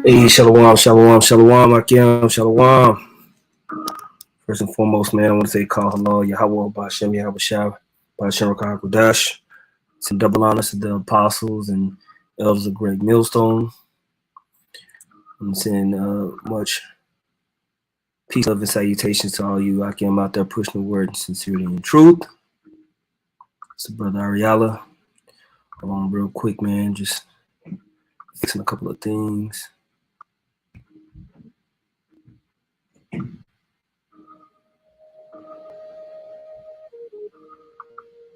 Hey, shalom, shalom, shalom, Akim, shalom. First and foremost, man, I want to say call hello, Yahweh, Bashem, Yahweh Shah, Bashem Rakah Kodash. Some double honors to the apostles and elders of Great Millstone. I'm saying much peace, love, and salutations to all you Akim out there pushing the word in sincerity and truth. It's brother Ariala. Hold on real quick, man, just fixing a couple of things.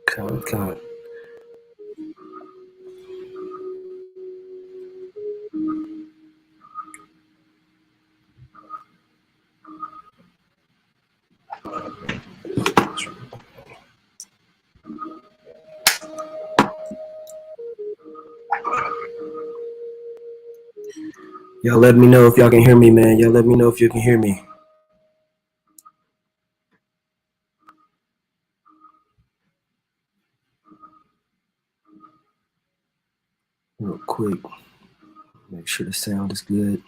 Come on. Y'all let me know if y'all can hear me, man. Y'all let me know if you can hear me. Real quick. Make sure the sound is good.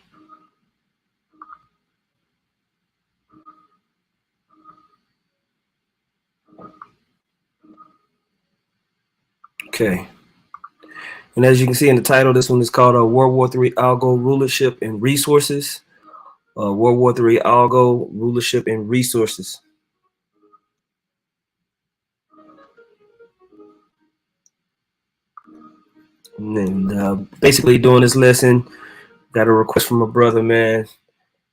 Okay. And as you can see in the title, this one is called World War III Algo, Rulership and Resources. World War III Algo, Rulership and Resources. And basically doing this lesson, got a request from a brother, man,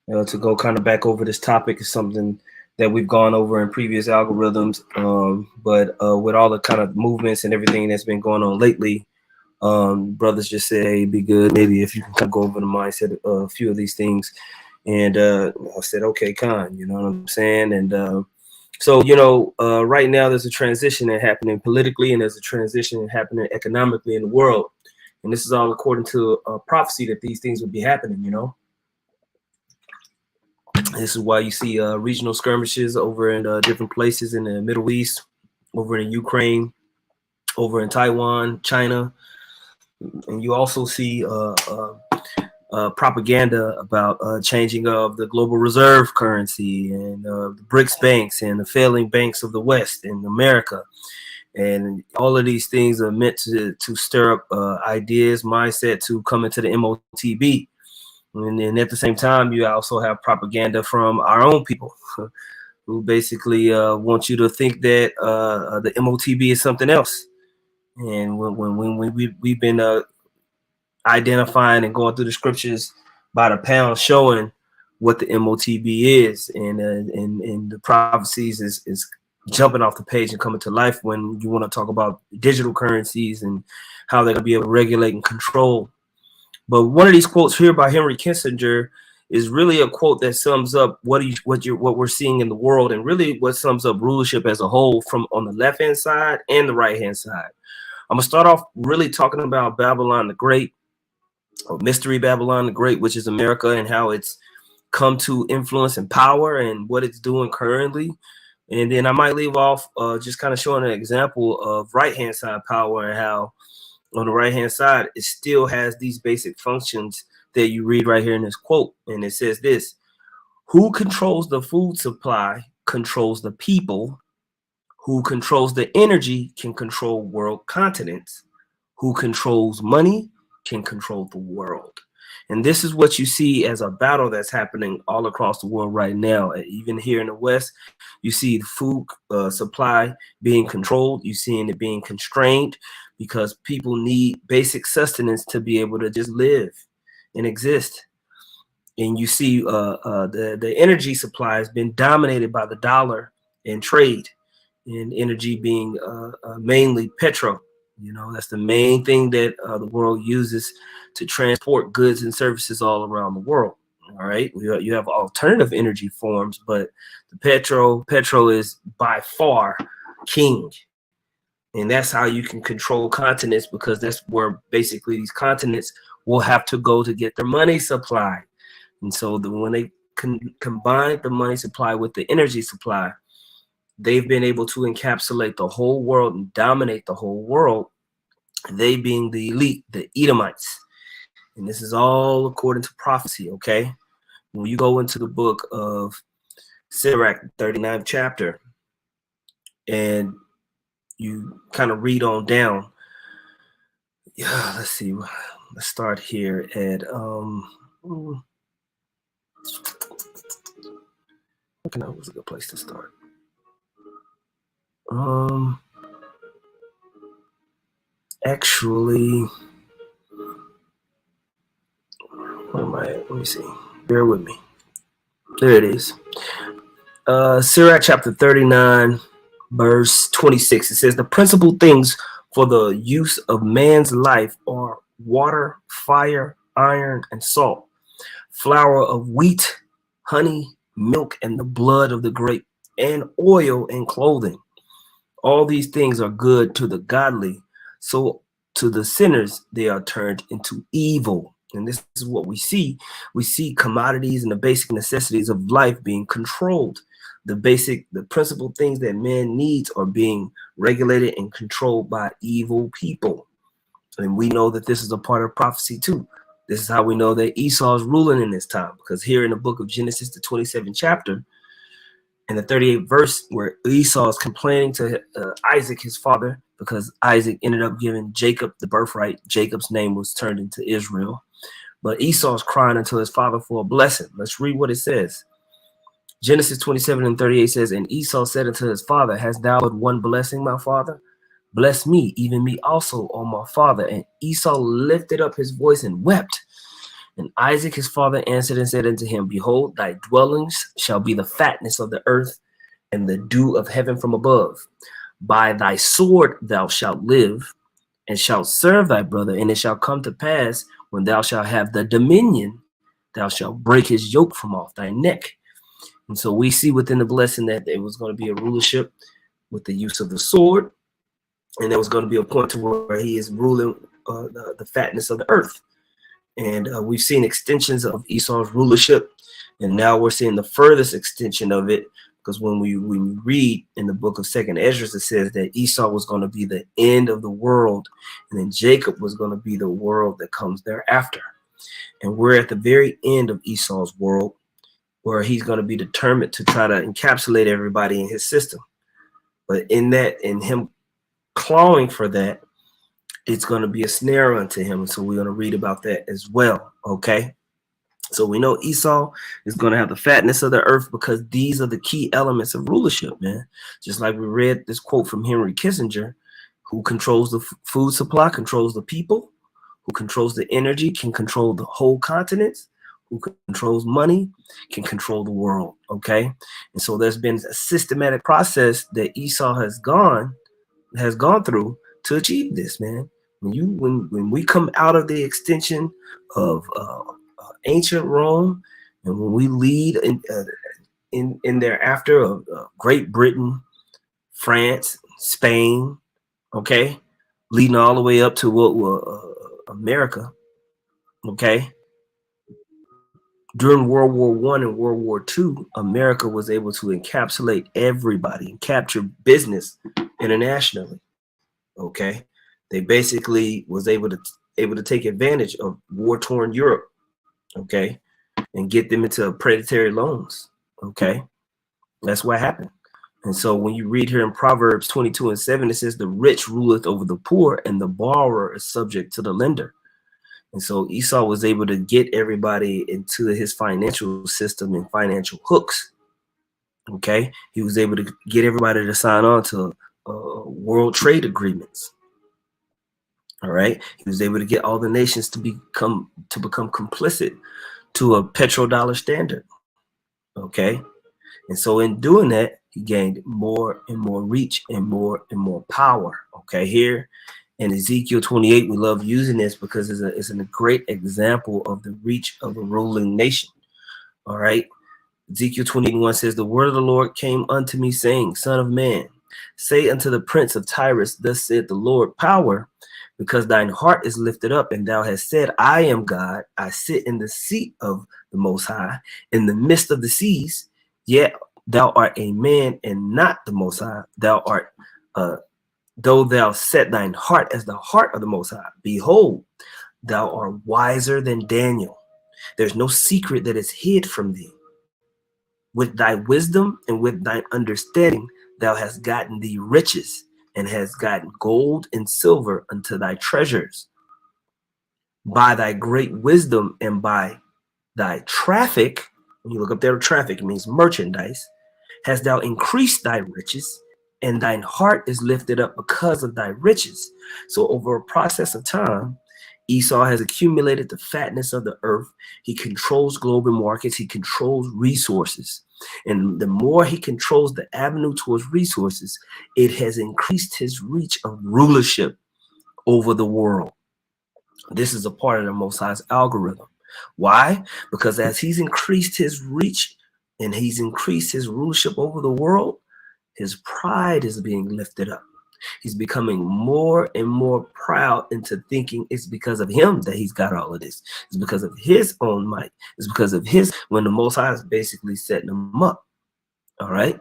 to go kind of back over this topic. Is something that we've gone over in previous algorithms, but with all the kind of movements and everything that's been going on lately, brothers just said, hey, it'd be good maybe if you can kind of go over the mindset of a few of these things. And I said, okay, Khan, you know what I'm saying? And so, you know, right now there's a transition that's happening politically, and there's a transition happening economically in the world. And this is all according to a prophecy that these things would be happening, you know. This is why you see regional skirmishes over in different places in the Middle East, over in Ukraine, over in Taiwan, China. And you also see propaganda about changing of the global reserve currency and the BRICS banks and the failing banks of the West in America. And all of these things are meant to stir up ideas, mindset to come into the MOTB. And then at the same time, you also have propaganda from our own people who basically want you to think that the MOTB is something else. And when we've been identifying and going through the scriptures by the pound, showing what the MOTB is, and the prophecies is jumping off the page and coming to life when you want to talk about digital currencies and how they're going to be able to regulate and control But one of these quotes here by Henry Kissinger is really a quote that sums up what we're seeing in the world, and really what sums up rulership as a whole, from on the left hand side and the right hand side. I'm gonna start off really talking about Babylon the Great, or Mystery Babylon the Great, which is America, and how it's come to influence and power and what it's doing currently. And then I might leave off just kind of showing an example of right hand side power, and how on the right hand side it still has these basic functions that you read right here in this quote. And it says this: who controls the food supply controls the people. Who controls the energy can control world continents. Who controls money can control the world. And this is what you see as a battle that's happening all across the world right now. Even here in the West, you see the food supply being controlled. You're seeing it being constrained because people need basic sustenance to be able to just live and exist. And you see the energy supply has been dominated by the dollar and trade, and energy being mainly petrol. You know, that's the main thing that the world uses to transport goods and services all around the world. All right, you have alternative energy forms, but the petrol is by far king. And that's how you can control continents, because that's where basically these continents will have to go to get their money supply. And so when they combine the money supply with the energy supply, they've been able to encapsulate the whole world and dominate the whole world, they being the elite, the Edomites. And this is all according to prophecy, okay? When you go into the book of Sirach, 39th chapter, and you kind of read on down. Yeah, let's see. Let's start here at what's a good place to start? Actually, where am I at? Let me see. Bear with me. There it is. Sirach chapter 39, verse 26. It says, the principal things for the use of man's life are water, fire, iron, and salt, flour of wheat, honey, milk, and the blood of the grape, and oil and clothing. All these things are good to the godly, so to the sinners they are turned into evil. And this is what we see. We see commodities and the basic necessities of life being controlled. The principal things that man needs are being regulated and controlled by evil people. And we know that this is a part of prophecy too. This is how we know that Esau is ruling in this time, because here in the book of Genesis, the 27th chapter, in the 38th verse, where Esau is complaining to Isaac, his father, because Isaac ended up giving Jacob the birthright. Jacob's name was turned into Israel. But Esau is crying unto his father for a blessing. Let's read what it says. Genesis 27 and 38 says, and Esau said unto his father, hast thou but one blessing, my father? Bless me, even me also, O my father. And Esau lifted up his voice and wept. And Isaac his father answered and said unto him, behold, thy dwellings shall be the fatness of the earth and the dew of heaven from above. By thy sword thou shalt live, and shalt serve thy brother. And it shall come to pass, when thou shalt have the dominion, thou shalt break his yoke from off thy neck. And so we see within the blessing that it was going to be a rulership with the use of the sword. And there was going to be a point to where he is ruling the fatness of the earth. And we've seen extensions of Esau's rulership. And now we're seeing the furthest extension of it. Because when we read in the book of 2nd Ezra, it says that Esau was going to be the end of the world. And then Jacob was going to be the world that comes thereafter. And we're at the very end of Esau's world, where he's going to be determined to try to encapsulate everybody in his system. But in him clawing for that, it's going to be a snare unto him. So we're going to read about that as well. Okay. So we know Esau is going to have the fatness of the earth, because these are the key elements of rulership, man. Just like we read this quote from Henry Kissinger, who controls the food supply, controls the people, who controls the energy, can control the whole continents, who controls money, can control the world, okay? And so there's been a systematic process that Esau has gone through to achieve this, man. When we come out of the extension of ancient Rome, and when we lead in thereafter of Great Britain, France, Spain, okay, leading all the way up to what America, okay. During World War I and World War II, America was able to encapsulate everybody and capture business internationally. Okay, they basically was able to take advantage of war-torn Europe. Okay, and get them into predatory loans. Okay, that's what happened. And so when you read here in Proverbs 22:7, it says, "The rich ruleth over the poor, and the borrower is subject to the lender." And so Esau was able to get everybody into his financial system and financial hooks. Okay, he was able to get everybody to sign on to world trade agreements. All right, he was able to get all the nations to become complicit to a petrodollar standard. Okay, and so in doing that, he gained more and more reach and more power. Okay, here in Ezekiel 28, we love using this because it's a great example of the reach of a ruling nation. All right, Ezekiel 21 says, "The word of the Lord came unto me, saying, Son of man, say unto the prince of Tyrus, Thus said the Lord, Power, because thine heart is lifted up, and thou hast said, I am God, I sit in the seat of the Most High, in the midst of the seas, yet thou art a man and not the Most High. Thou art, though thou set thine heart as the heart of the Most High, behold, thou art wiser than Daniel. There's no secret that is hid from thee. With thy wisdom and with thine understanding, thou hast gotten thee riches, and hast gotten gold and silver unto thy treasures. By thy great wisdom and by thy traffic," when you look up there, traffic, it means merchandise, "hast thou increased thy riches, and thine heart is lifted up because of thy riches." So over a process of time, Esau has accumulated the fatness of the earth. He controls global markets. He controls resources. And the more he controls the avenue towards resources, it has increased his reach of rulership over the world. This is a part of the Most High's algorithm. Why? Because as he's increased his reach and he's increased his rulership over the world, his pride is being lifted up. He's becoming more and more proud into thinking it's because of him that he's got all of this. It's because of his own might. It's because of his, when the Most High is basically setting him up. All right.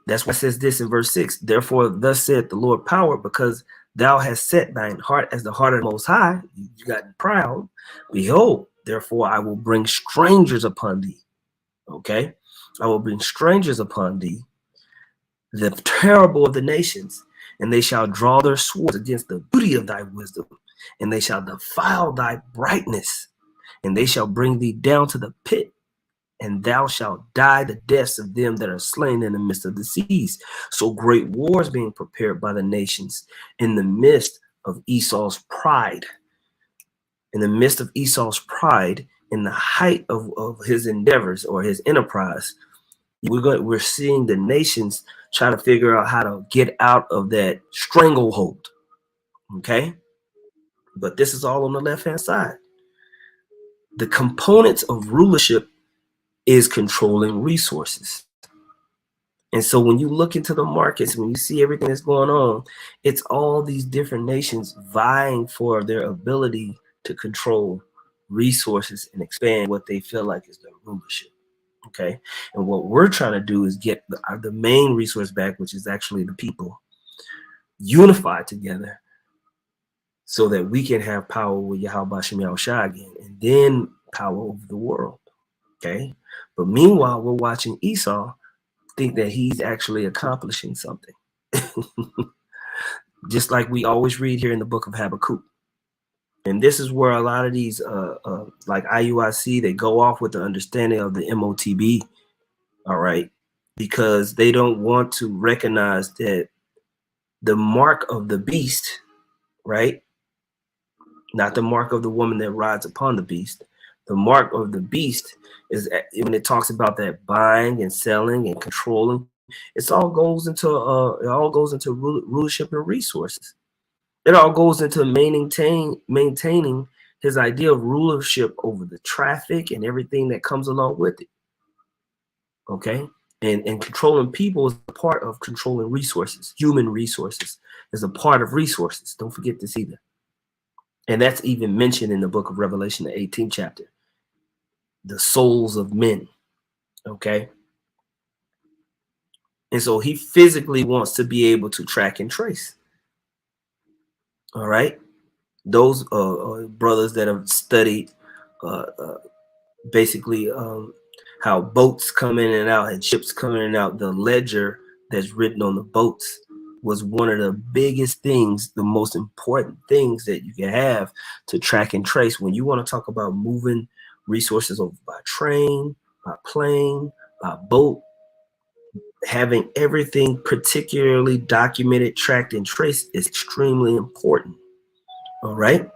That's why it says this in verse 6. "Therefore, thus said the Lord, Power, because thou hast set thine heart as the heart of the Most High." You got proud. "Behold, therefore I will bring strangers upon thee." Okay. "I will bring strangers upon thee, the terrible of the nations, and they shall draw their swords against the beauty of thy wisdom, and they shall defile thy brightness, and they shall bring thee down to the pit, and thou shalt die the deaths of them that are slain in the midst of the seas." So great wars being prepared by the nations in the midst of Esau's pride. In the midst of Esau's pride, in the height of his endeavors or his enterprise, we're seeing the nations try to figure out how to get out of that stranglehold. Okay, but this is all on the left-hand side. The components of rulership is controlling resources. And so when you look into the markets, when you see everything that's going on, it's all these different nations vying for their ability to control resources and expand what they feel like is their rulership. Okay, and what we're trying to do is get the main resource back, which is actually the people, unified together so that we can have power with Yahweh Shem Yahushua again, and then power over the world. Okay, but meanwhile, we're watching Esau think that he's actually accomplishing something. Just like we always read here in the book of Habakkuk. And this is where a lot of these, like IUIC, they go off with the understanding of the MOTB, all right, because they don't want to recognize that the mark of the beast, right, not the mark of the woman that rides upon the beast, the mark of the beast is when it talks about that buying and selling and controlling, it all goes into rulership and resources. It all goes into maintaining his idea of rulership over the traffic and everything that comes along with it. Okay. And controlling people is a part of controlling resources. Human resources is a part of resources. Don't forget this either. And that's even mentioned in the book of Revelation, the 18th chapter. The souls of men. Okay. And so he physically wants to be able to track and trace. All right. Those brothers that have studied uh, uh, basically how boats come in and out and ships come in and out, the ledger that's written on the boats was one of the biggest things, the most important things that you can have to track and trace when you want to talk about moving resources over by train, by plane, by boat. Having everything particularly documented, tracked, and traced is extremely important. All right.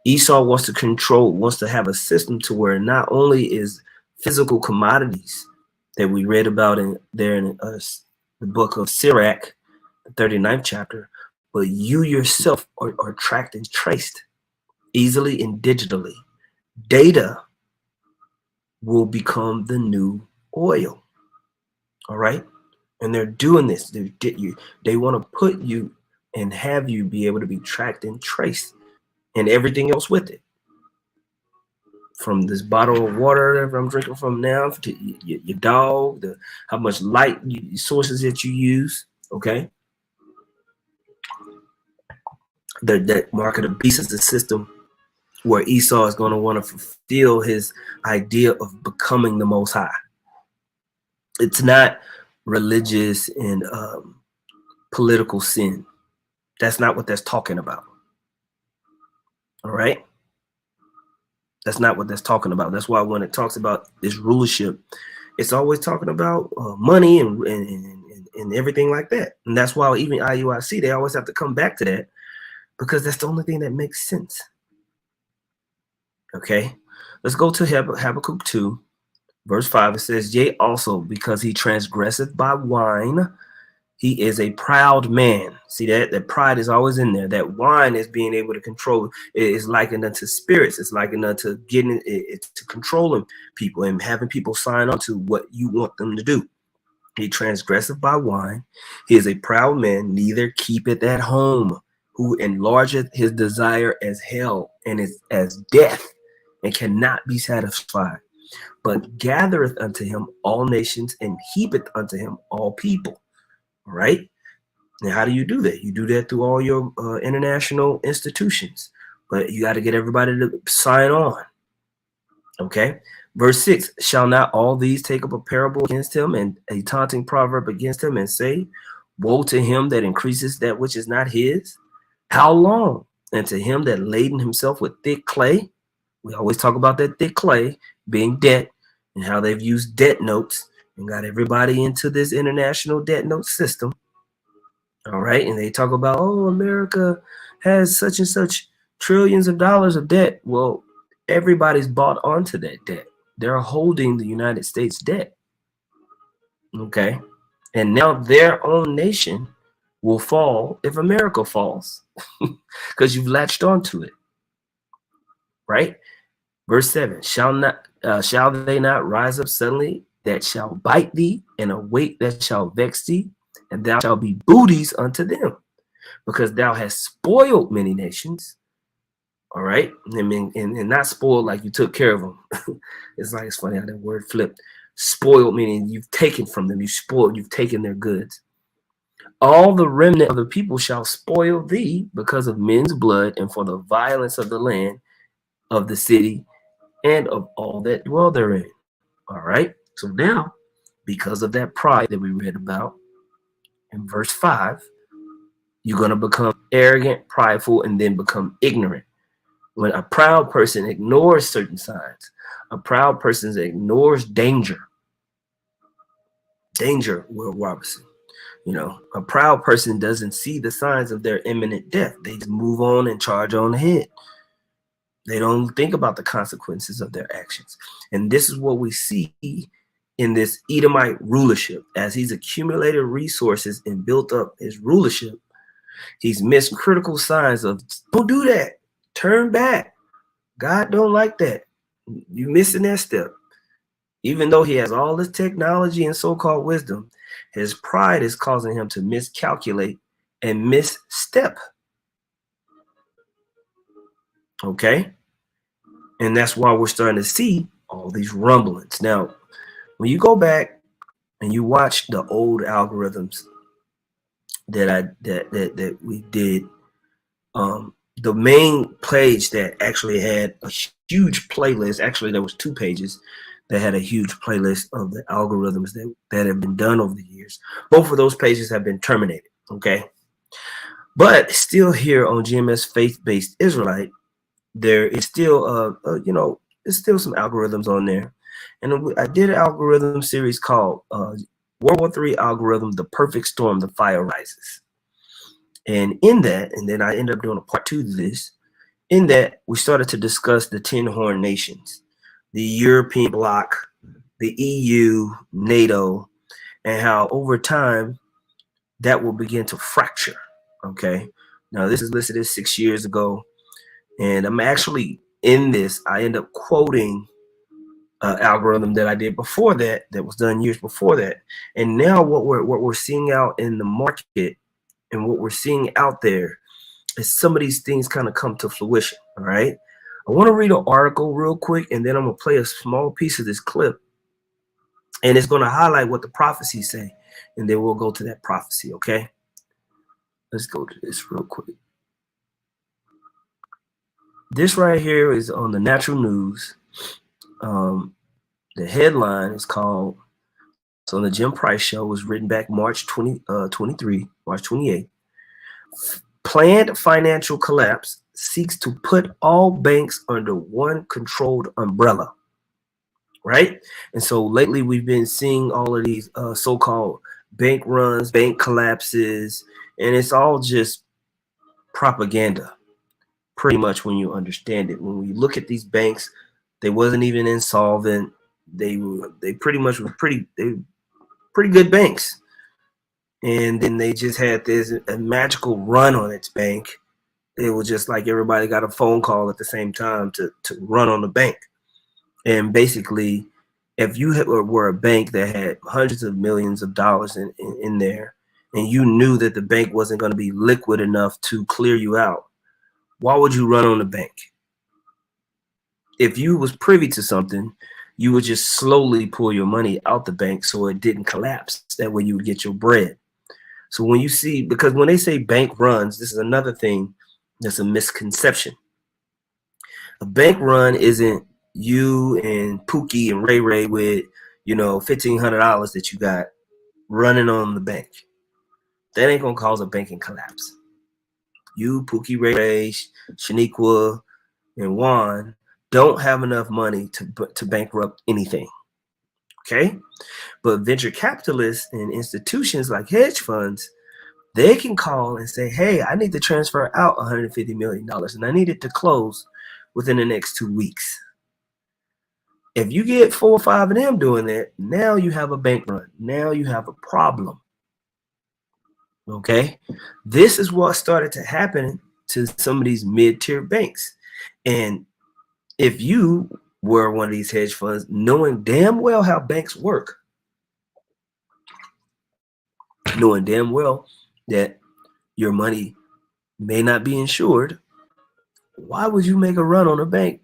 Esau wants to have a system to where not only is physical commodities that we read about in the book of Sirach, the 39th chapter, but you yourself are tracked and traced easily and digitally. Data will become the new oil. All right. And they're doing this. They want to put you and have you be able to be tracked and traced and everything else with it. From this bottle of water that I'm drinking from now to your dog, how much light sources that you use, okay? That mark of the beast is a system where Esau is going to want to fulfill his idea of becoming the Most High. It's not religious and political sin. That's not what that's talking about. All right? That's not what that's talking about. That's why when it talks about this rulership, it's always talking about money and everything like that. And that's why even IUIC, they always have to come back to that because that's the only thing that makes sense. Okay, let's go to Habakkuk 2, verse 5. It says, yea, also because he transgresseth by wine, he is a proud man. See that pride is always in there. That wine is being able to control. It is likened unto spirits. It's likened unto getting it to controlling people and having people sign on to what you want them to do. He transgresseth by wine. He is a proud man, neither keepeth at home, who enlargeth his desire as hell and is as death, and cannot be satisfied, but gathereth unto him all nations and heapeth unto him all people. All right. And how do you do that? You do that through all your international institutions, but you got to get everybody to sign on. Okay. Verse 6, shall not all these take up a parable against him and a taunting proverb against him and say, woe to him that increases that which is not his? How long? And to him that laden himself with thick clay. We always talk about that thick clay being debt and how they've used debt notes and got everybody into this international debt note system. All right. And they talk about, oh, America has such and such trillions of dollars of debt. Well, everybody's bought onto that debt. They're holding the United States debt. Okay. And now their own nation will fall if America falls because you've latched onto it. Right. Verse 7, shall they not rise up suddenly that shall bite thee, and a weight that shall vex thee, and thou shalt be booties unto them, because thou hast spoiled many nations. All right. I mean, and not spoiled like you took care of them. It's funny how that word flipped. Spoiled meaning you've taken from them, you spoiled, you've taken their goods. All the remnant of the people shall spoil thee because of men's blood and for the violence of the land, of the city, and of all that dwell therein. All right. So now, because of that pride that we read about in verse 5, you're going to become arrogant, prideful, and then become ignorant. When a proud person ignores certain signs, a proud person ignores danger. Danger, Will Robertson. You know, a proud person doesn't see the signs of their imminent death. They just move on and charge on ahead. They don't think about the consequences of their actions. And this is what we see in this Edomite rulership. As he's accumulated resources and built up his rulership, He's missed critical signs of don't do that. Turn back. God don't like that. You're missing that step. Even though he has all this technology and so-called wisdom, his pride is causing him to miscalculate and misstep. Okay? And that's why we're starting to see all these rumblings. Now, when you go back and you watch the old algorithms that we did, the main page that actually had a huge playlist, actually there was 2 pages that had a huge playlist of the algorithms that have been done over the years. Both of those pages have been terminated, okay? But still here on GMS Faith-Based Israelite, there is still, there's still some algorithms on there. And I did an algorithm series called World War III Algorithm, The Perfect Storm, The Fire Rises. And in that, and then I ended up doing a part 2 to this, in that we started to discuss the 10 Horn Nations, the European bloc, the EU, NATO, and how over time that will begin to fracture, okay? Now this is listed as 6 years ago, and I'm actually in this, I end up quoting an algorithm that I did before that was done years before that. And now what we're seeing out in the market and what we're seeing out there is some of these things kind of come to fruition, all right? I want to read an article real quick, and then I'm going to play a small piece of this clip, and it's going to highlight what the prophecies say, and then we'll go to that prophecy, okay? Let's go to this real quick. This right here is on the Natural News. The headline is called, it's on the Jim Price Show, was written back March 28th. Planned financial collapse seeks to put all banks under one controlled umbrella, right? And so lately we've been seeing all of these so-called bank runs, bank collapses, and it's all just propaganda, pretty much, when you understand it. When we look at these banks, they wasn't even insolvent. They pretty much were pretty good banks. And then they just had this a magical run on its bank. It was just like everybody got a phone call at the same time to run on the bank. And basically, if you were a bank that had hundreds of millions of dollars in there, and you knew that the bank wasn't going to be liquid enough to clear you out, why would you run on the bank? If you was privy to something, you would just slowly pull your money out the bank so it didn't collapse. That way you would get your bread. So when you see, because when they say bank runs, this is another thing that's a misconception. A bank run isn't you and Pookie and Ray Ray with, $1,500 that you got running on the bank. That ain't gonna cause a banking collapse. You, Pookie, Ray Ray, Shaniqua, and Juan don't have enough money to bankrupt anything, okay? But venture capitalists and institutions like hedge funds, they can call and say, hey, I need to transfer out $150 million and I need it to close within the next 2 weeks. If you get 4 or 5 of them doing that, now you have a bank run. Now you have a problem, okay? This is what started to happen to some of these mid-tier banks. And if you were one of these hedge funds, knowing damn well how banks work, knowing damn well that your money may not be insured, why would you make a run on a bank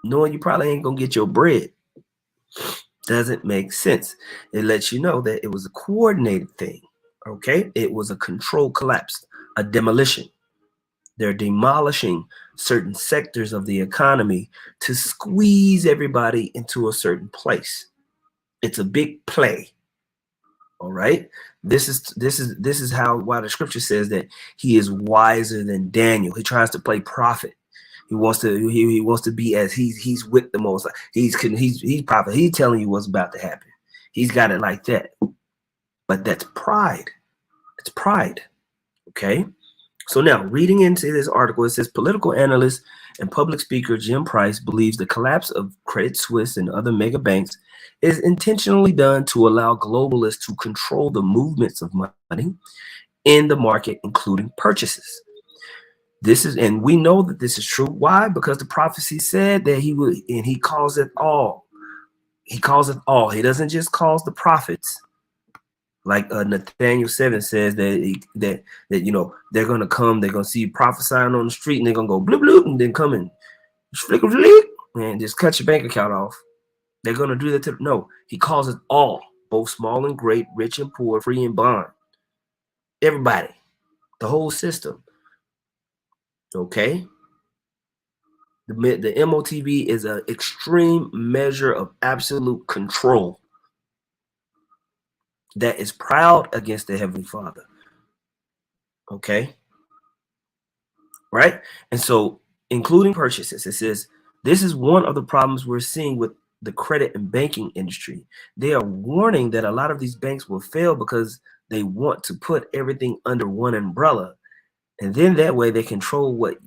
knowing you probably ain't gonna get your bread? Doesn't make sense. It lets you know that it was a coordinated thing, okay? It was a controlled collapse, a demolition. They're demolishing certain sectors of the economy to squeeze everybody into a certain place. It's a big play. All right. This is why the scripture says that he is wiser than Daniel. He tries to play prophet. He wants to be as he's with the most. He's prophet. He's telling you what's about to happen. He's got it like that. But that's pride. It's pride. Okay. So now, reading into this article, it says political analyst and public speaker Jim Price believes the collapse of Credit Suisse and other mega banks is intentionally done to allow globalists to control the movements of money in the market, including purchases. This is, and we know that this is true. Why? Because the prophecy said that he would, and he calls it all. He calls it all. He doesn't just cause the prophets, like Nathaniel 7 says that you know they're gonna come, they're gonna see you prophesying on the street, and they're gonna go bloop bloop, and then come and flick flick, and just cut your bank account off. They're gonna do that to no. He calls it all, both small and great, rich and poor, free and bond, everybody, the whole system. Okay. The MOTV is an extreme measure of absolute control that is proud against the Heavenly Father. Okay. Right. And so, including purchases, it says this is one of the problems we're seeing with the credit and banking industry. They are warning that a lot of these banks will fail because they want to put everything under one umbrella. And then that way they control what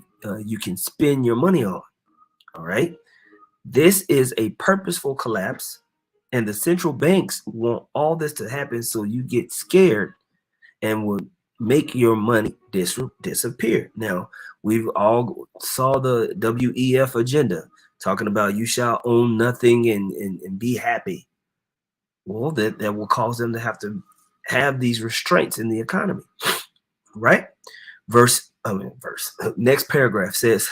you can spend your money on. All right. This is a purposeful collapse. And the central banks want all this to happen so you get scared and will make your money disappear. Now, we've all saw the WEF agenda talking about you shall own nothing and be happy. Well, that will cause them to have these restraints in the economy, right? Next paragraph says,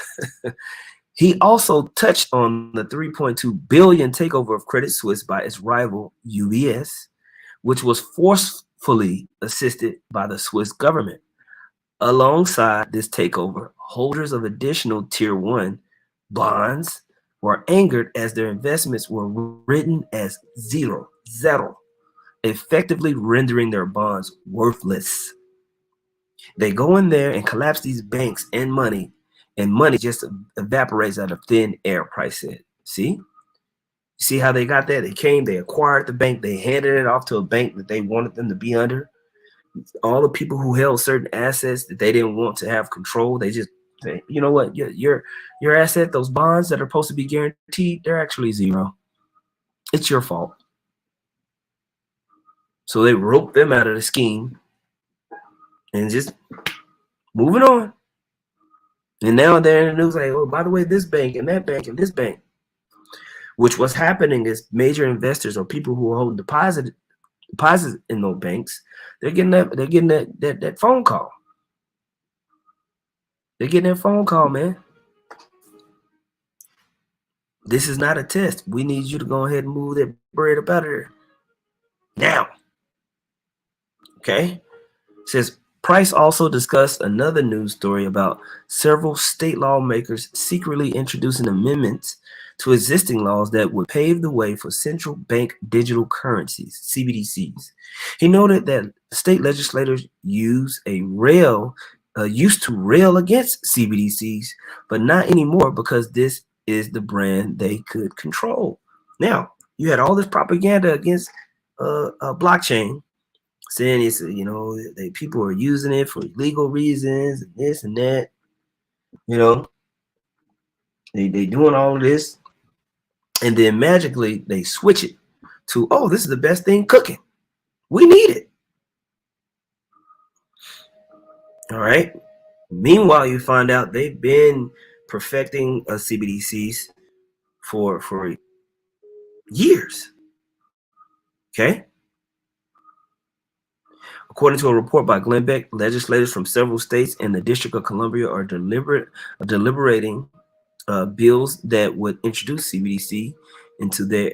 he also touched on the 3.2 billion takeover of Credit Suisse by its rival UBS, which was forcefully assisted by the Swiss government. Alongside this takeover, holders of additional Tier 1 bonds were angered as their investments were written as zero, effectively rendering their bonds worthless. They go in there and collapse these banks and money just evaporates out of thin air, Price said. See how they got that? They acquired the bank, they handed it off to a bank that they wanted them to be under. All the people who held certain assets that they didn't want to have control, they just say, you know what, your asset, those bonds that are supposed to be guaranteed, they're actually zero. It's your fault. So they roped them out of the scheme and just moving on. And now they're in the news like, oh, by the way, this bank and that bank and this bank. Which what's happening is major investors or people who are holding deposits in those banks, they're getting that phone call. They're getting that phone call, man. This is not a test. We need you to go ahead and move that bread up out of there now. Okay. It says Price also discussed another news story about several state lawmakers secretly introducing amendments to existing laws that would pave the way for central bank digital currencies, CBDCs. He noted that state legislators used to rail against CBDCs, but not anymore because this is the brand they could control. Now, you had all this propaganda against blockchain, saying it's, you know, that people are using it for legal reasons and this and that. You know, they doing all of this. And then magically they switch it to, oh, this is the best thing cooking. We need it. All right. Meanwhile, you find out they've been perfecting CBDCs for years. Okay. According to a report by Glenn Beck, legislators from several states and the District of Columbia are deliberating bills that would introduce CBDC into their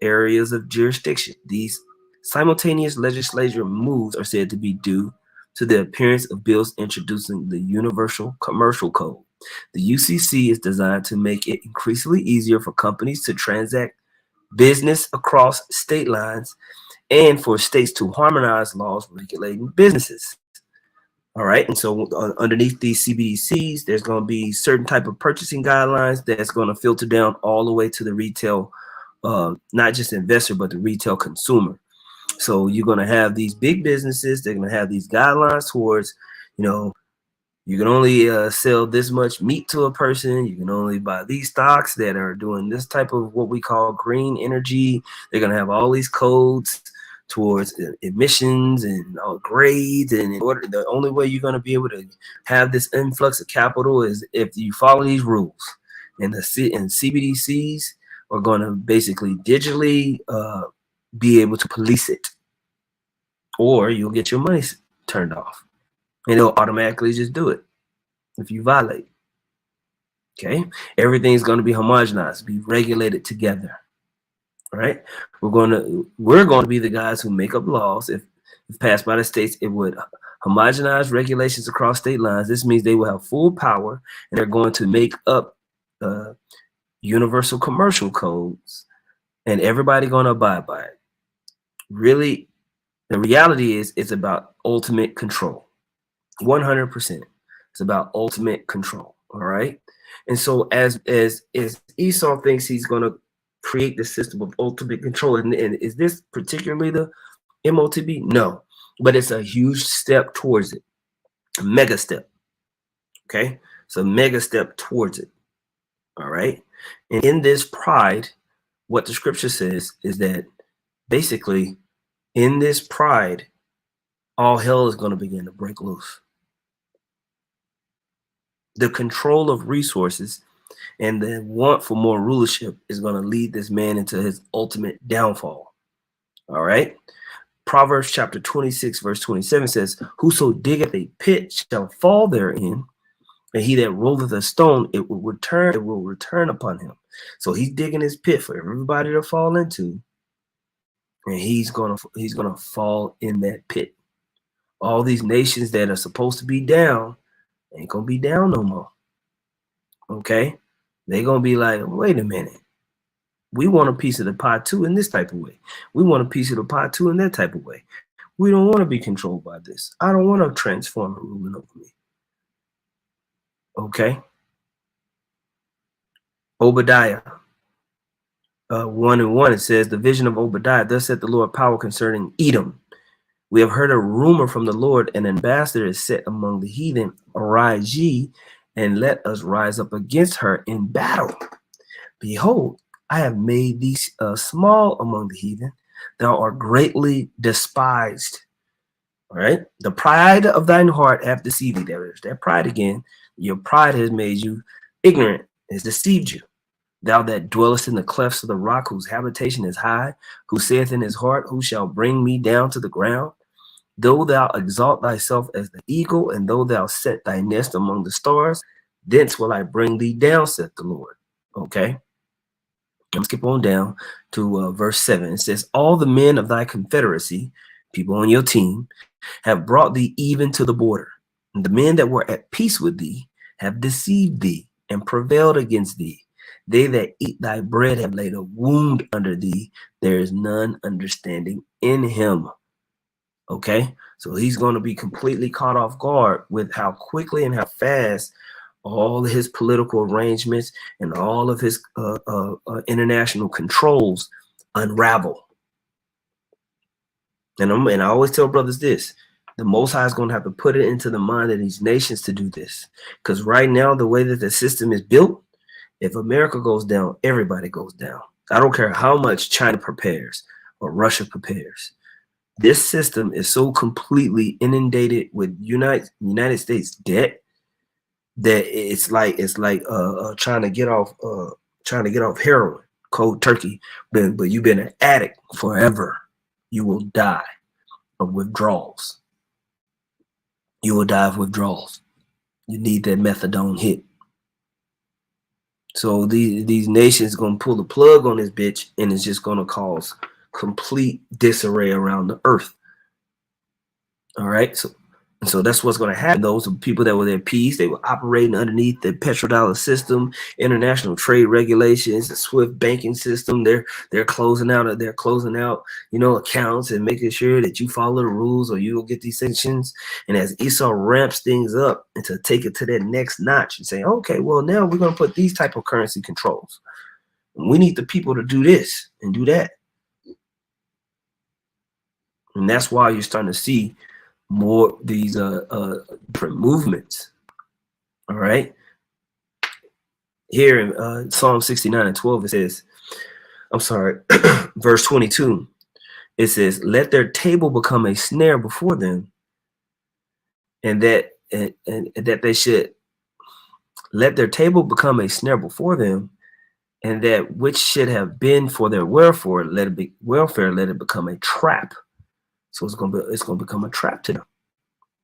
areas of jurisdiction. These simultaneous legislature moves are said to be due to the appearance of bills introducing the Universal Commercial Code. The UCC is designed to make it increasingly easier for companies to transact business across state lines and for states to harmonize laws regulating businesses. All right. And so underneath these CBDCs, there's going to be certain type of purchasing guidelines that's going to filter down all the way to the retail, not just investor, but the retail consumer. So you're going to have these big businesses. They're going to have these guidelines towards, you know, you can only sell this much meat to a person. You can only buy these stocks that are doing this type of what we call green energy. They're going to have all these codes towards emissions and grades. And in order, the only way you're going to be able to have this influx of capital is if you follow these rules. And CBDCs are going to basically digitally be able to police it, or you'll get your money turned off, and it'll automatically just do it if you violate. Okay, everything's going to be homogenized, be regulated together. Right? We're going to be the guys who make up laws. If passed by the states, it would homogenize regulations across state lines. This means they will have full power, and they're going to make up universal commercial codes, and everybody going to abide by it. Really, the reality is it's about ultimate control. 100%. It's about ultimate control. All right. And so as Esau thinks he's going to create the system of ultimate control, and is this particularly the MOTB? No, but it's a huge step towards it, a mega step. Okay, it's a mega step towards it. All right, and in this pride, what the scripture says is that basically in this pride, all hell is going to begin to break loose. The control of resources and the want for more rulership is going to lead this man into his ultimate downfall. All right. Proverbs chapter 26, verse 27 says, whoso diggeth a pit shall fall therein, and he that rolleth a stone, it will return upon him. So he's digging his pit for everybody to fall into, and he's gonna fall in that pit. All these nations that are supposed to be down ain't gonna be down no more. Okay, they're gonna be like, wait a minute, we want a piece of the pie too in this type of way. We want a piece of the pie too in that type of way. We don't want to be controlled by this. I don't want a transformer ruling over me. Okay. Obadiah 1:1, it says, the vision of Obadiah, thus said the Lord power concerning Edom. We have heard a rumor from the Lord, an ambassador is set among the heathen. Arise ye, and let us rise up against her in battle. Behold, I have made thee small among the heathen. Thou art greatly despised. All right. The pride of thine heart hath deceived thee. There is that pride again. Your pride has made you ignorant, has deceived you. Thou that dwellest in the clefts of the rock, whose habitation is high, who saith in his heart, who shall bring me down to the ground? Though thou exalt thyself as the eagle, and though thou set thy nest among the stars, thence will I bring thee down, saith the Lord. Okay. Let's skip on down to verse 7. It says, all the men of thy confederacy, people on your team, have brought thee even to the border. And the men that were at peace with thee have deceived thee and prevailed against thee. They that eat thy bread have laid a wound under thee. There is none understanding in him. Okay, so he's going to be completely caught off guard with how quickly and how fast all of his political arrangements and all of his international controls unravel. And I always tell brothers this: the Most High is going to have to put it into the mind of these nations to do this, because right now the way that the system is built, if America goes down, everybody goes down. I don't care how much China prepares or Russia prepares. This system is so completely inundated with United States debt that it's like trying to get off heroin, cold turkey. But you've been an addict forever. You will die of withdrawals. You will die of withdrawals. You need that methadone hit. So these nations gonna pull the plug on this bitch, and it's just gonna cause complete disarray around the earth. All right, so that's what's going to happen. Those people that were at peace, they were operating underneath the petrodollar system, international trade regulations, the SWIFT banking system. They're closing out, accounts and making sure that you follow the rules, or you will get these sanctions. And as Esau ramps things up and to take it to that next notch and say, okay, well, now we're going to put these type of currency controls. We need the people to do this and do that. And that's why you're starting to see more these different movements. All right. Here in Psalm 69:12, it says, verse 22, It says, let their table become a snare before them, and that they should let their table become a snare before them, and that which should have been for their welfare, let it become a trap. So it's gonna become a trap to them.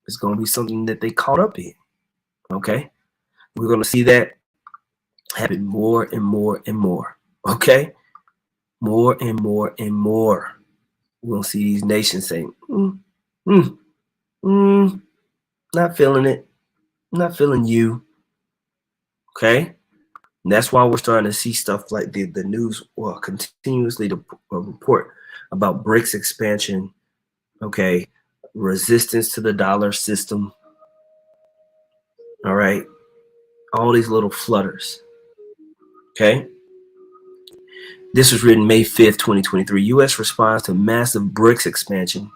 It's gonna be something that they caught up in. Okay, we're gonna see that happen more and more and more. Okay, more and more and more. We're gonna see these nations saying, mm, not feeling it, not feeling you. Okay, and that's why we're starting to see stuff like the news continuously to report about BRICS expansion. Okay, resistance to the dollar system. All right, all these little flutters. Okay. This was written May 5th, 2023. U.S. responds to massive BRICS expansion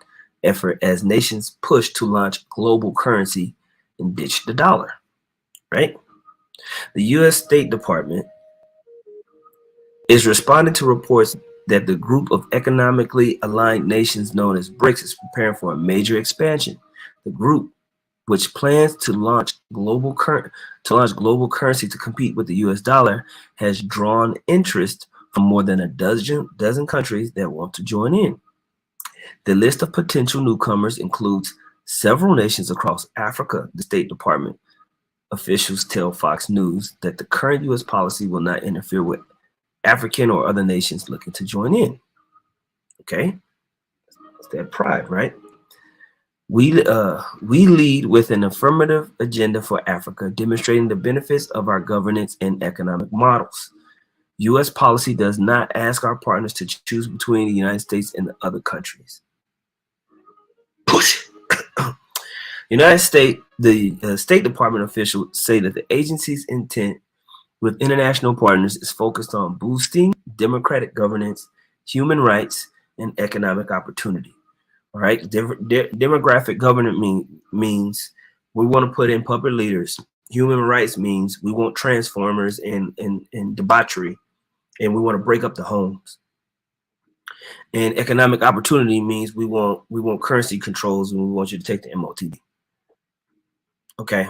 effort as nations push to launch global currency and ditch the dollar. Right? The U.S. State Department is responding to reports that the group of economically aligned nations known as BRICS is preparing for a major expansion. The group, which plans to launch global currency to compete with the U.S. dollar, has drawn interest from more than a dozen countries that want to join in. The list of potential newcomers includes several nations across Africa. The State Department officials tell Fox News that the current U.S. policy will not interfere with African or other nations looking to join in. Okay, it's that pride, right? We lead with an affirmative agenda for Africa, demonstrating the benefits of our governance and economic models. U.S. policy does not ask our partners to choose between the United States and the other countries. Push. The State Department officials say that the agency's intent with international partners is focused on boosting democratic governance, human rights, and economic opportunity. All right, demographic governance means we want to put in puppet leaders. Human rights means we want transformers and debauchery, and we want to break up the homes. And economic opportunity means we want currency controls, and we want you to take the MOTD. Okay,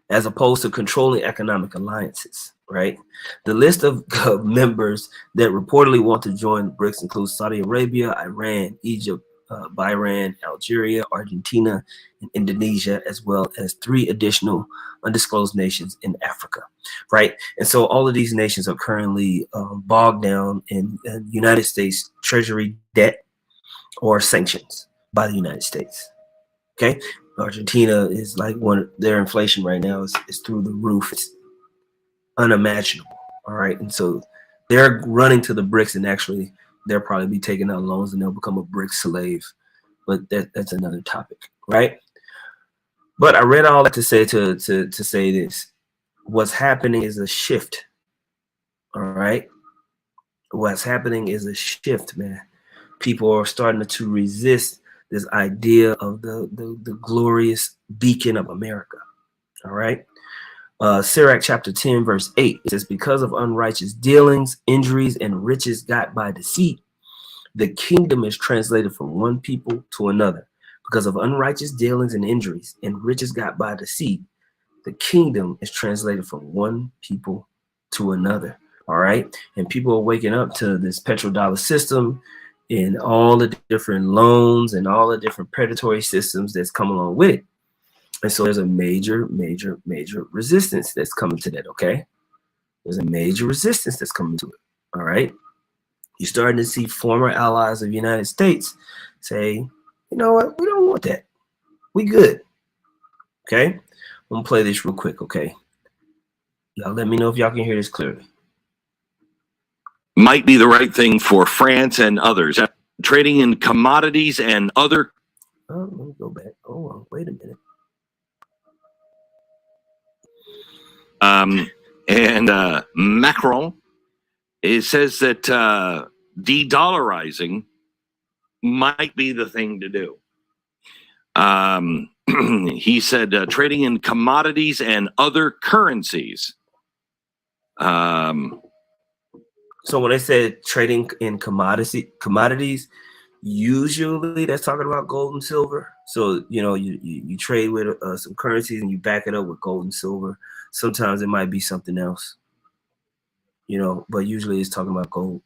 as opposed to controlling economic alliances, right? The list of members that reportedly want to join BRICS includes Saudi Arabia, Iran, Egypt, Bahrain, Algeria, Argentina, and Indonesia, as well as 3 additional undisclosed nations in Africa, right? And so all of these nations are currently bogged down in United States Treasury debt or sanctions by the United States. Okay, Argentina is like their inflation right now is through the roof. It's unimaginable. All right, and so they're running to the BRICS, and actually they'll probably be taking out loans and they'll become a BRICS slave. But that's another topic, right? But I read all that to say to say this: what's happening is a shift. All right, what's happening is a shift, man. People are starting to resist this idea of the glorious beacon of America. All right. Sirach chapter 10, verse 8, it says, because of unrighteous dealings, injuries, and riches got by deceit, the kingdom is translated from one people to another. Because of unrighteous dealings and injuries and riches got by deceit, the kingdom is translated from one people to another. All right. And people are waking up to this petrodollar system and all the different loans and all the different predatory systems that's come along with it. And so there's a major resistance that's coming to that, okay? There's a major resistance that's coming to it, all right? You're starting to see former allies of the United States say, you know what? We don't want that. We good, okay? I'm going to play this real quick, okay? Y'all let me know if y'all can hear this clearly. Might be the right thing for France and others. Trading in commodities and other... Oh, let me go back. Hold on. Wait a minute. And Macron, it says that de-dollarizing might be the thing to do. He said trading in commodities and other currencies. So when they said trading in commodities, Usually that's talking about gold and silver. So, you trade with some currencies and you back it up with gold and silver. Sometimes it might be something else, but usually it's talking about gold.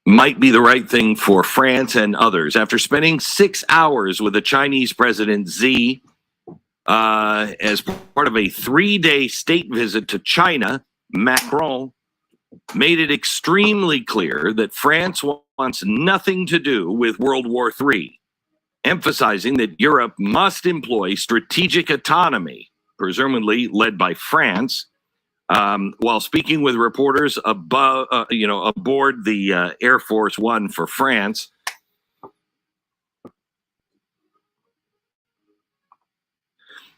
Might be the right thing for France and others. After spending 6 hours with the Chinese President Xi as part of a 3-day state visit to China, Macron made it extremely clear that France wants nothing to do with World War III, emphasizing that Europe must employ strategic autonomy, presumably led by France. While speaking with reporters aboard the Air Force One for France,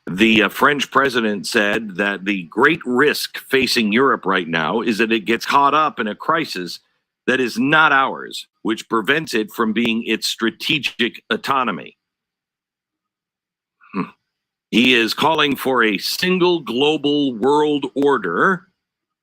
the French president said that the great risk facing Europe right now is that it gets caught up in a crisis that is not ours, which prevents it from being its strategic autonomy. He is calling for a single global world order.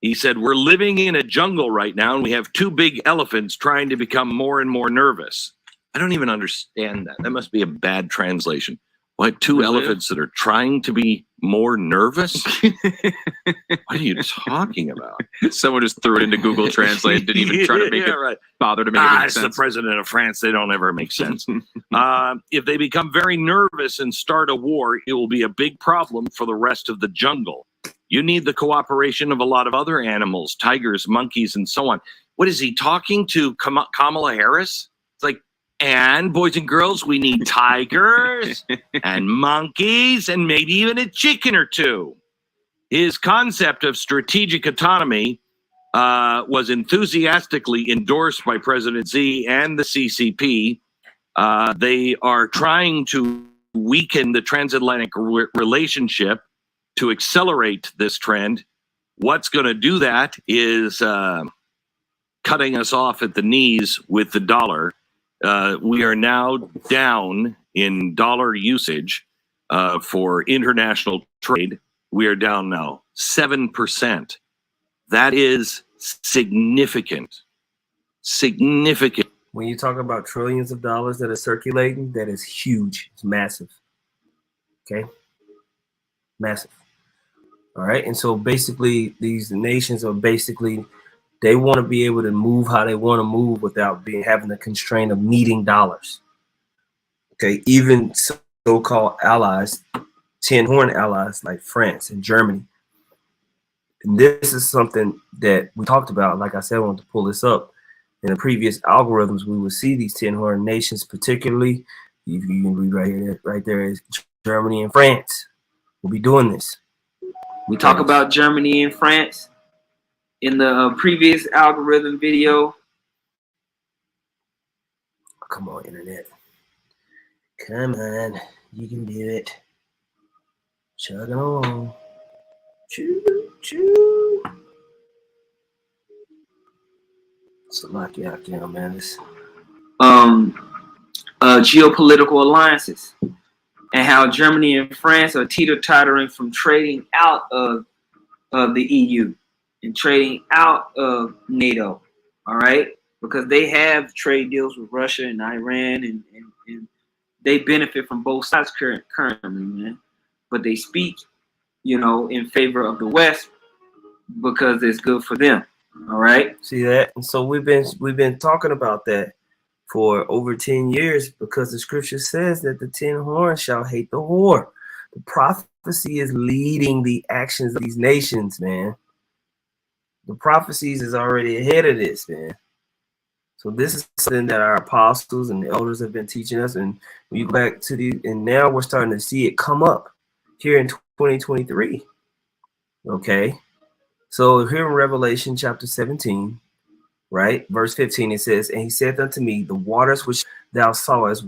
He said, we're living in a jungle right now, and we have two big elephants trying to become more and more nervous. I don't even understand that. That must be a bad translation. Why two elephants that are trying to be more nervous? What are you talking about? Someone just threw it into Google Translate. Didn't even try to make it bother to make it make it's sense. The president of France. They don't ever make sense. If they become very nervous and start a war, it will be a big problem for the rest of the jungle. You need the cooperation of a lot of other animals, tigers, monkeys, and so on. What is he talking to Kamala Harris? It's like, and boys and girls, we need tigers and monkeys and maybe even a chicken or two. His concept of strategic autonomy was enthusiastically endorsed by President Xi and the CCP. They are trying to weaken the transatlantic relationship to accelerate this trend. What's going to do that is cutting us off at the knees with the dollar. We are now down in dollar usage for international trade. We are down now 7%. That is significant. Significant. When you talk about trillions of dollars that are circulating, that is huge. It's massive. Okay? Massive. All right. And so basically, these nations are they want to be able to move how they want to move without having the constraint of needing dollars. Okay. Even so-called allies, Tin Horn allies like France and Germany. And this is something that we talked about. Like I said, I wanted to pull this up. In the previous algorithms, we would see these Tin Horn nations, particularly, you can read right there is Germany and France. We'll be doing this. We talk about Germany and France in the previous algorithm video. Come on, internet. Come on. You can do it. Chugging along. Choo, choo. Salakia, man. This. Geopolitical alliances and how Germany and France are teeter-tottering from trading out of the EU and trading out of NATO, all right? Because they have trade deals with Russia and Iran, and they benefit from both sides currently, man. But they speak, in favor of the West because it's good for them, all right? See that? And so we've been talking about that for over 10 years because the scripture says that the 10 horns shall hate the whore. The prophecy is leading the actions of these nations, man. The prophecies is already ahead of this, man. So this is something that our apostles and the elders have been teaching us, and we go back to and now we're starting to see it come up here in 2023. Okay, so here in Revelation chapter 17, right, verse 15, it says, and he said unto me, the waters which thou sawest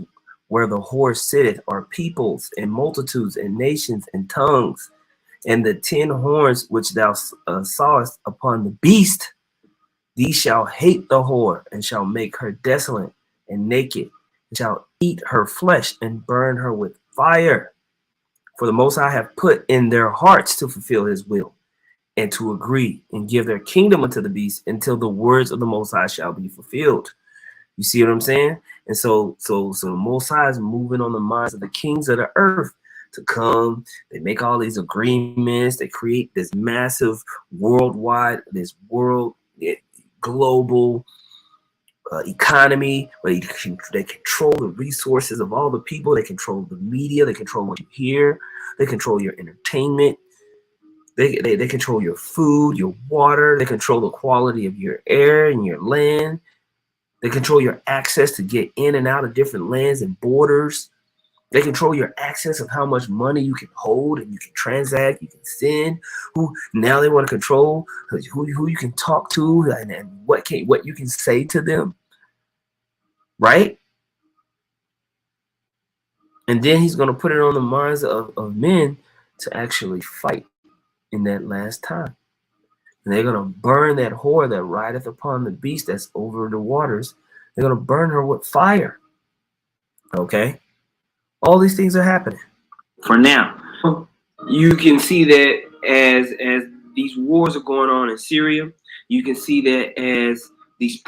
where the whore sitteth are peoples and multitudes and nations and tongues, and the 10 horns which thou sawest upon the beast, these shall hate the whore, and shall make her desolate and naked, and shall eat her flesh and burn her with fire. For the Most High have put in their hearts to fulfill his will, and to agree and give their kingdom unto the beast until the words of the Most High shall be fulfilled. You see what I'm saying? And so the Most High is moving on the minds of the kings of the earth to come. They make all these agreements. They create this massive worldwide, this global economy where they control the resources of all the people. They control the media. They control what you hear. They control your entertainment. They control your food, your water. They control the quality of your air and your land. They control your access to get in and out of different lands and borders. They control your access of how much money you can hold and you can transact, you can send. Now they want to control who you can talk to and what you can say to them, right? And then he's going to put it on the minds of men to actually fight in that last time. And they're going to burn that whore that rideth upon the beast that's over the waters. They're going to burn her with fire. Okay? All these things are happening. For now, you can see that as these wars are going on in Syria, you can see that as the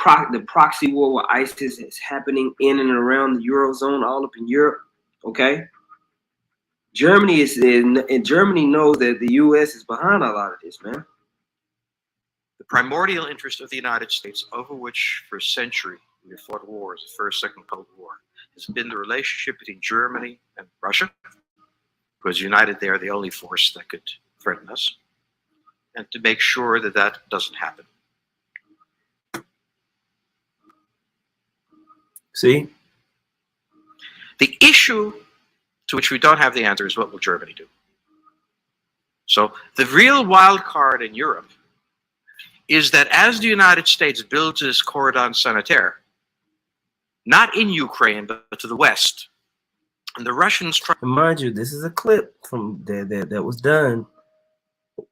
proxy war with ISIS is happening in and around the Eurozone, all up in Europe. Okay? Germany knows that the U.S. is behind a lot of this, man. The primordial interest of the United States, over which for a century we have fought wars, the First, Second Cold War, has been the relationship between Germany and Russia, because united they are the only force that could threaten us, and to make sure that that doesn't happen. See? The issue to which we don't have the answer is, what will Germany do? So the real wild card in Europe is that as the United States builds this cordon sanitaire, not in Ukraine, but to the west, and the Russians try. And mind you, this is a clip from that was done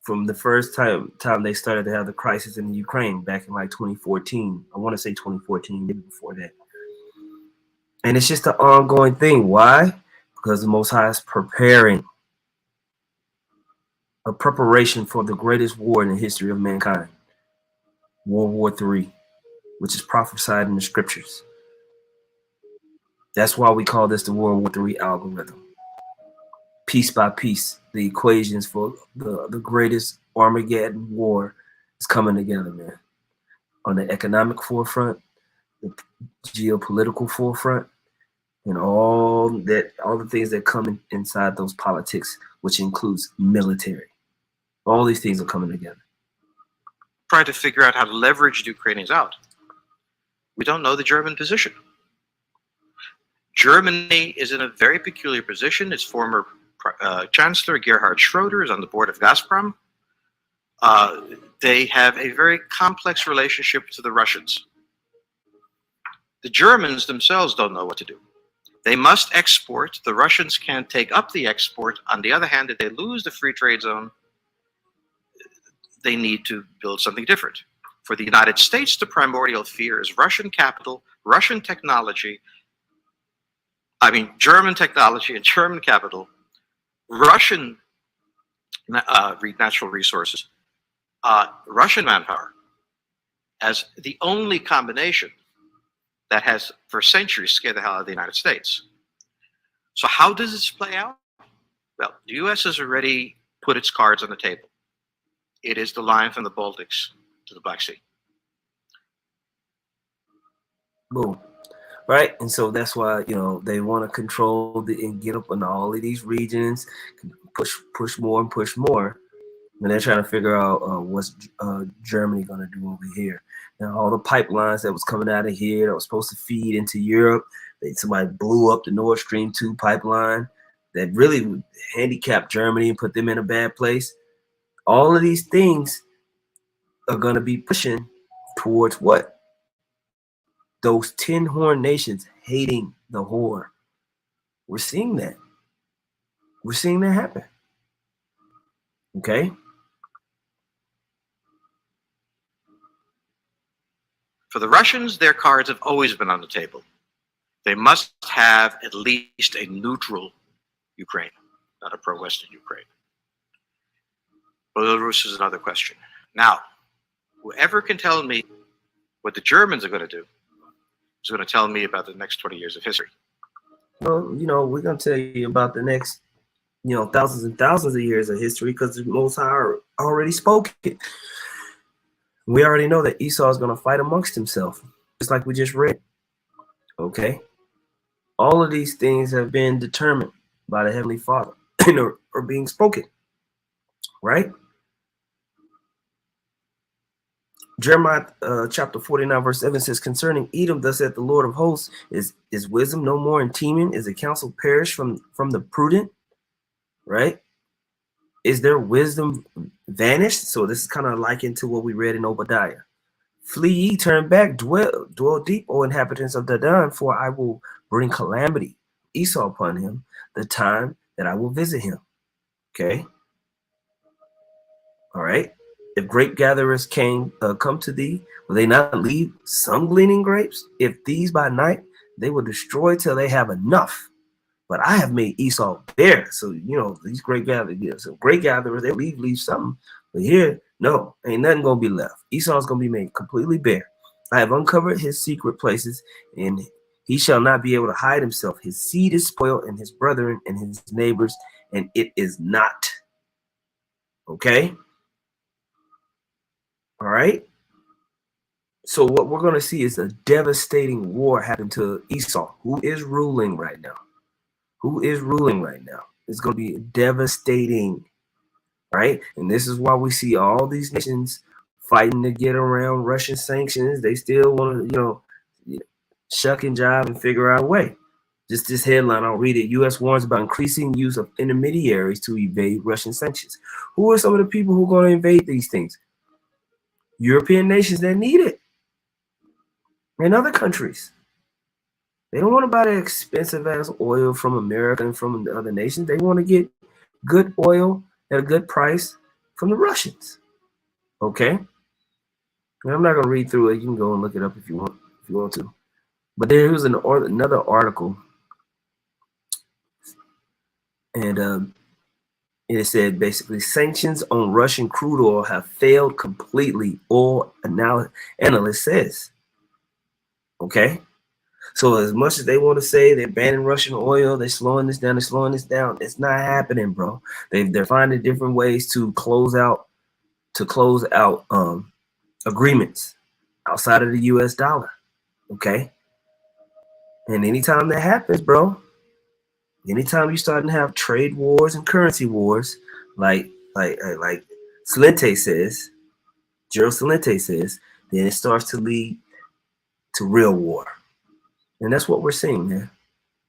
from the first time they started to have the crisis in the Ukraine back in like 2014. I want to say 2014, maybe before that. And it's just an ongoing thing. Why? Because the Most High is preparing a preparation for the greatest war in the history of mankind, World War III, which is prophesied in the scriptures. That's why we call this the World War III algorithm. Piece by piece, the equations for the greatest Armageddon war is coming together, man. On the economic forefront, the geopolitical forefront, and all the things that come inside those politics, which includes military. All these things are coming together. Try to figure out how to leverage the Ukrainians out. We don't know the German position. Germany is in a very peculiar position. Its former Chancellor Gerhard Schroeder is on the board of Gazprom. They have a very complex relationship to the Russians. The Germans themselves don't know what to do. They must export. The Russians can't take up the export. On the other hand, if they lose the free trade zone, they need to build something different. For the United States, the primordial fear is Russian capital, Russian technology, German technology and German capital, Russian natural resources, Russian manpower, as the only combination that has for centuries scared the hell out of the United States. So how does this play out? Well, the US has already put its cards on the table. It is the line from the Baltics to the Black Sea. Boom. Right? And so that's why, they want to control and get up in all of these regions, push more and push more. And they're trying to figure out what's Germany going to do over here. Now, all the pipelines that was coming out of here that was supposed to feed into Europe, somebody blew up the Nord Stream 2 pipeline that really handicapped Germany and put them in a bad place. All of these things are going to be pushing towards what? Those 10 horn nations hating the whore. We're seeing that. We're seeing that happen. Okay? For the Russians, their cards have always been on the table. They must have at least a neutral Ukraine, not a pro-Western Ukraine. Belarus is another question. Now, whoever can tell me what the Germans are going to do, is going to tell me about the next 20 years of history. Well, we're gonna tell you about the next, thousands and thousands of years of history because the Most High already spoke it. We already know that Esau is gonna fight amongst himself, just like we just read. Okay, all of these things have been determined by the Heavenly Father and are being spoken, right? Jeremiah chapter 49 verse 7 says, concerning Edom, thus saith the Lord of hosts, is wisdom no more in Teman? Is the counsel perished from the prudent? Right? Is their wisdom vanished? So this is kind of likened to what we read in Obadiah. Flee ye, turn back, dwell deep, O inhabitants of Dadan, for I will bring calamity, Esau, upon him, the time that I will visit him. Okay? All right? If grape gatherers come to thee, will they not leave some gleaning grapes? If these by night, they will destroy till they have enough. But I have made Esau bare. So, these grape gatherers, they leave something. But here, no, ain't nothing going to be left. Esau's going to be made completely bare. I have uncovered his secret places, and he shall not be able to hide himself. His seed is spoiled, and his brethren and his neighbors, and it is not. Okay? All right. So what we're going to see is a devastating war happen to Esau, who is ruling right now. It's going to be devastating, right? And this is why we see all these nations fighting to get around Russian sanctions. They still want to, shuck and jive and figure out a way. Just this headline, I'll read it. U.S. warns about increasing use of intermediaries to evade Russian sanctions. Who are some of the people who are going to invade these things? European nations that need it, and other countries. They don't want to buy the expensive ass oil from America and from the other nations. They want to get good oil at a good price from the Russians. Okay? And I'm not going to read through it. You can go and look it up if you want to. But there's another article, and it said basically sanctions on Russian crude oil have failed completely, oil analyst says. Okay? So as much as they want to say they're banning Russian oil, they're slowing this down, it's not happening, bro. They're finding different ways to close out agreements outside of the US dollar. Okay? And anytime that happens, bro, anytime you start to have trade wars and currency wars, like Salente says, Gerald Salente says, then it starts to lead to real war. And that's what we're seeing, man.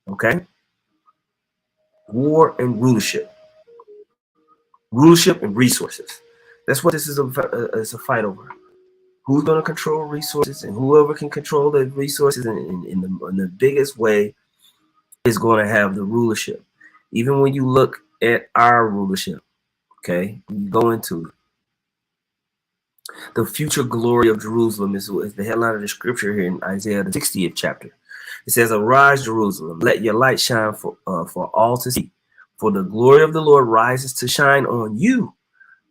Okay? War and rulership. Rulership and resources. That's what this is a fight over. Who's going to control resources, and whoever can control the resources in the biggest way is going to have the rulership. Even when you look at our rulership, okay, you go into it. The future glory of Jerusalem is the headline of the scripture here in Isaiah, the 60th chapter. It says, arise, Jerusalem, let your light shine for all to see. For the glory of the Lord rises to shine on you.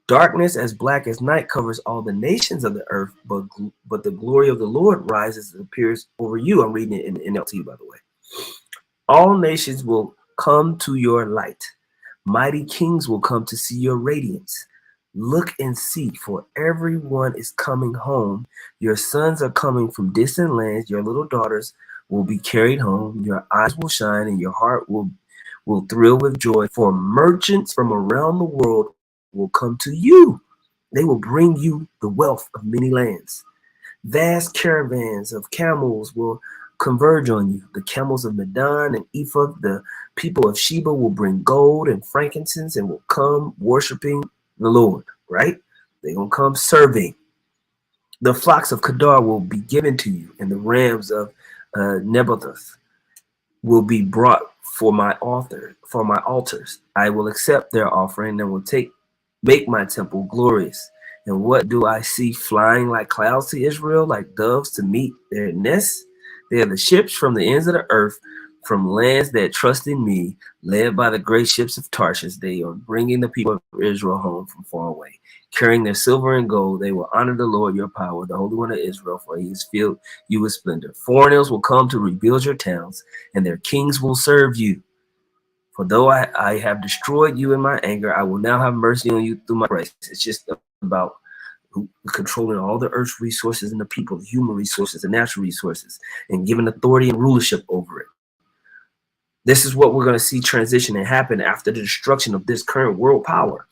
Darkness as black as night covers all the nations of the earth, but the glory of the Lord rises and appears over you. I'm reading it in NLT, by the way. All nations will come to your light. Mighty kings will come to see your radiance. Look and see, for everyone is coming home. Your sons are coming from distant lands. Your little daughters will be carried home. Your eyes will shine and your heart will thrill with joy. For merchants from around the world will come to you. They will bring you the wealth of many lands. Vast caravans of camels will converge on you. The camels of Medan and Ephah, the people of Sheba, will bring gold and frankincense and will come worshiping the Lord, right? They're going to come serving. The flocks of Kedar will be given to you, and the rams of Nebaioth will be brought for my altars. I will accept their offering and will make my temple glorious. And what do I see flying like clouds to Israel, like doves to meet their nests? They are the ships from the ends of the earth, From lands that trust in me, led by the great ships of Tarshish, they are bringing the people of Israel home from far away. Carrying their silver and gold, they will honor the Lord your power, the Holy One of Israel, for he has filled you with splendor. Foreigners will come to rebuild your towns, and their kings will serve you. For though I have destroyed you in my anger, I will now have mercy on you through my grace. It's just about controlling all the earth's resources and the people, the human resources, the natural resources, and giving authority and rulership over it. This is what we're going to see transition and happen after the destruction of this current world power.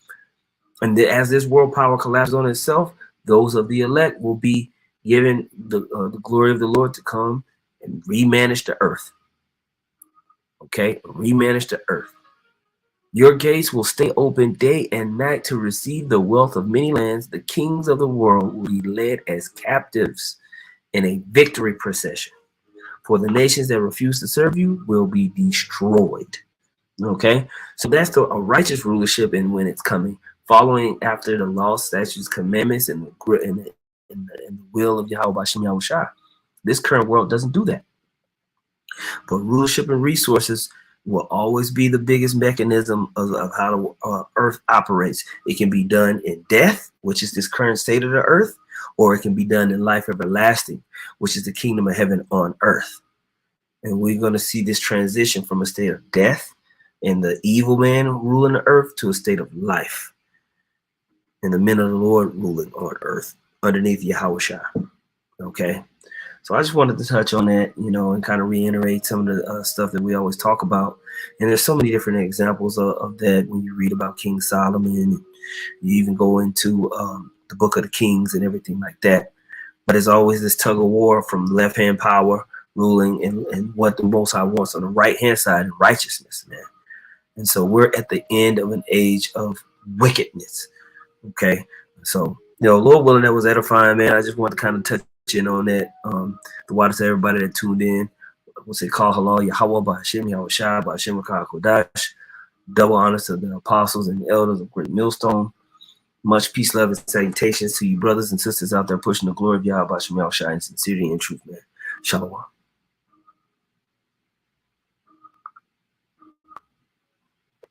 And as this world power collapses on itself, those of the elect will be given the glory of the Lord to come and remanage the earth. Okay, remanage the earth. Your gates will stay open day and night to receive the wealth of many lands. The kings of the world will be led as captives in a victory procession. For the nations that refuse to serve you will be destroyed. Okay, so that's a righteous rulership, and when it's coming, following after the law, statutes, commandments, and the will of Yahweh Bashem Yahushua. This current world doesn't do that. But rulership and resources will always be the biggest mechanism of how the earth operates. It can be done in death, which is this current state of the earth, or it can be done in life everlasting, which is the kingdom of heaven on earth. And we're going to see this transition from a state of death and the evil man ruling the earth to a state of life and the men of the Lord ruling on earth underneath Yahushua. Okay. So I just wanted to touch on that, you know, and kind of reiterate some of the stuff that we always talk about. And there's so many different examples of that when you read about King Solomon. You even go into the book of the Kings and everything like that. But it's always this tug of war from left-hand power ruling and what the Most High wants on the right-hand side, righteousness, man. And so we're at the end of an age of wickedness. Okay. So, you know, Lord willing, that was edifying, man. I just wanted to kind of touch in on that. The water to everybody that tuned in. We'll say call halal Yahweh Ba'Hashem Yahushua Ba'Hashem Rakah Kodash. Double honors to the apostles and the elders of Great Millstone. Much peace, love, and salutations to you brothers and sisters out there pushing the glory of Yahweh Ba'Hashem Yahushua in sincerity and truth, man. Shalom.